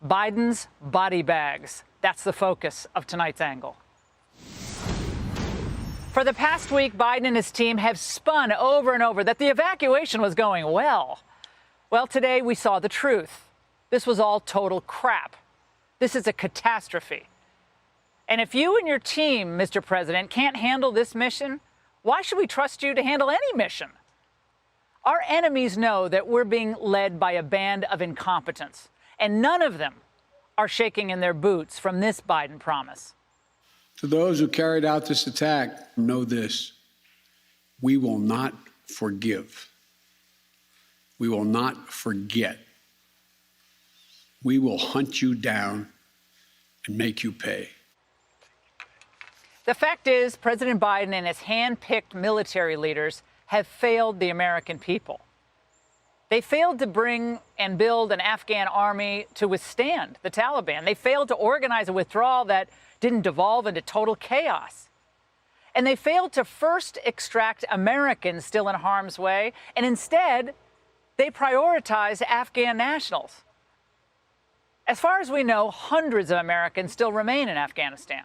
Biden's body bags. That's the focus of tonight's angle. For the past week, Biden and his team have spun over and over that the evacuation was going well. Well, today we saw the truth. This was all total crap. This is a catastrophe. And if you and your team, Mr. President, can't handle this mission, why should we trust you to handle any mission? Our enemies know that we're being led by a band of incompetents, and none of them are shaking in their boots from this Biden promise. To those who carried out this attack, know this: we will not forgive. We will not forget. We will hunt you down and make you pay. The fact is, President Biden and his hand-picked military leaders have failed the American people. They failed to bring and build an Afghan army to withstand the Taliban. They failed to organize a withdrawal that didn't devolve into total chaos. And they failed to first extract Americans still in harm's way, and instead, they prioritized Afghan nationals. As far as we know, hundreds of Americans still remain in Afghanistan.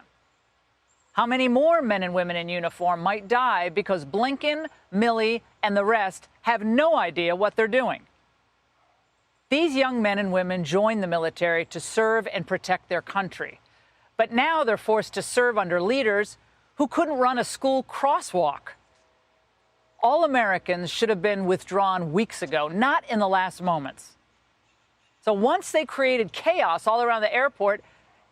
How many more men and women in uniform might die because Blinken, Milley, and the rest have no idea what they're doing? These young men and women joined the military to serve and protect their country. But now they're forced to serve under leaders who couldn't run a school crosswalk. All Americans should have been withdrawn weeks ago, not in the last moments. So once they created chaos all around the airport,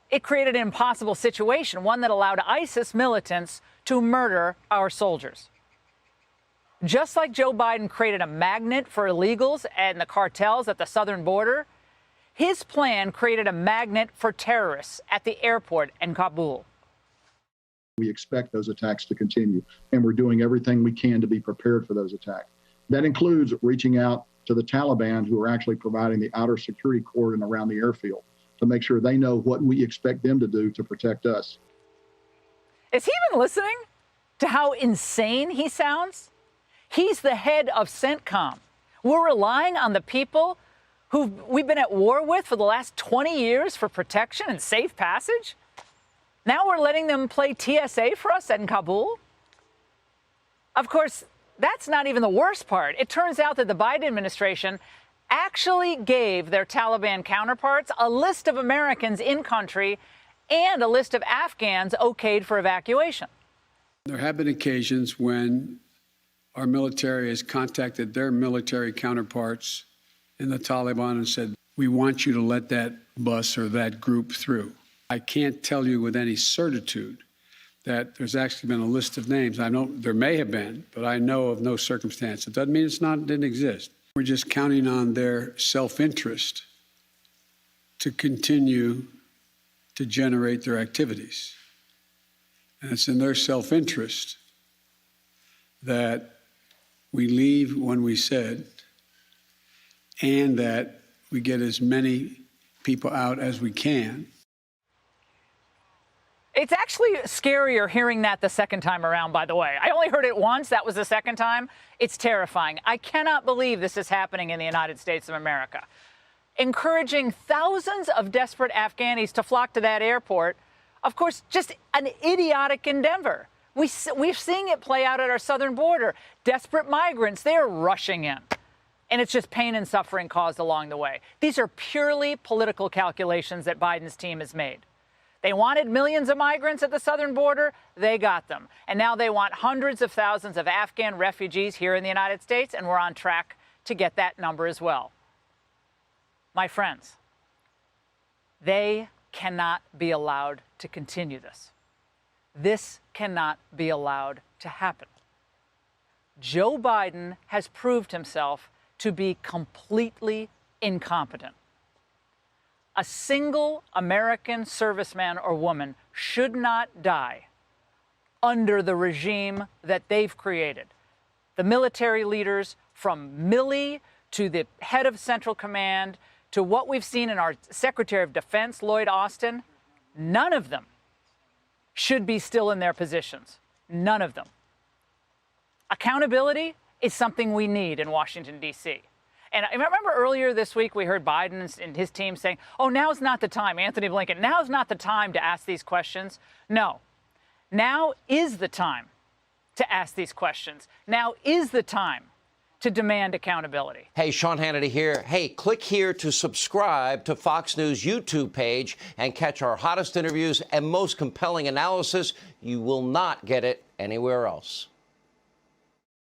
it created an impossible situation, one that allowed ISIS militants to murder our soldiers. Just like Joe Biden created a magnet for illegals and the cartels at the southern border, his plan created a magnet for terrorists at the airport in Kabul. We expect those attacks to continue, and we're doing everything we can to be prepared for those attacks. That includes reaching out to the Taliban, who are actually providing the outer security cordon around the airfield, to make sure they know what we expect them to do to protect us. Is he even listening to how insane he sounds? He's the head of CENTCOM. We're relying on the people who we've been at war with for the last 20 years for protection and safe passage? Now we're letting them play TSA for us in Kabul? Of course, that's not even the worst part. It turns out that the Biden administration actually gave their Taliban counterparts a list of Americans in country and a list of Afghans okayed for evacuation. There have been occasions when our military has contacted their military counterparts in the Taliban and said, we want you to let that bus or that group through. I can't tell you with any certitude that there's actually been a list of names. I know there may have been, but I know of no circumstance. It doesn't mean it didn't exist. We're just counting on their self-interest to continue to generate their activities. And it's in their self-interest that we leave when we said, and that we get as many people out as we can. It's actually scarier hearing that the second time around, by the way. I only heard it once. That was the second time. It's terrifying. I cannot believe this is happening in the United States of America. Encouraging thousands of desperate Afghanis to flock to that airport, of course, just an idiotic endeavor. We're seeing it play out at our southern border. Desperate migrants, they're rushing in. And it's just pain and suffering caused along the way. These are purely political calculations that Biden's team has made. They wanted millions of migrants at the southern border. They got them. And now they want hundreds of thousands of Afghan refugees here in the United States, and we're on track to get that number as well. My friends, they cannot be allowed to continue this. This cannot be allowed to happen. Joe Biden has proved himself to be completely incompetent. A single American serviceman or woman should not die under the regime that they've created. The military leaders, from Milley to the head of Central Command to what we've seen in our Secretary of Defense, Lloyd Austin, none of them should be still in their positions. None of them. Accountability is something we need in Washington, D.C. And I remember earlier this week we heard Biden and his team saying, oh, now's not the time, Anthony Blinken, now's not the time to ask these questions. No, now is the time to ask these questions. Now is the time to demand accountability. Hey, Sean Hannity here. Hey, click here to subscribe to Fox News YouTube page and catch our hottest interviews and most compelling analysis. You will not get it anywhere else.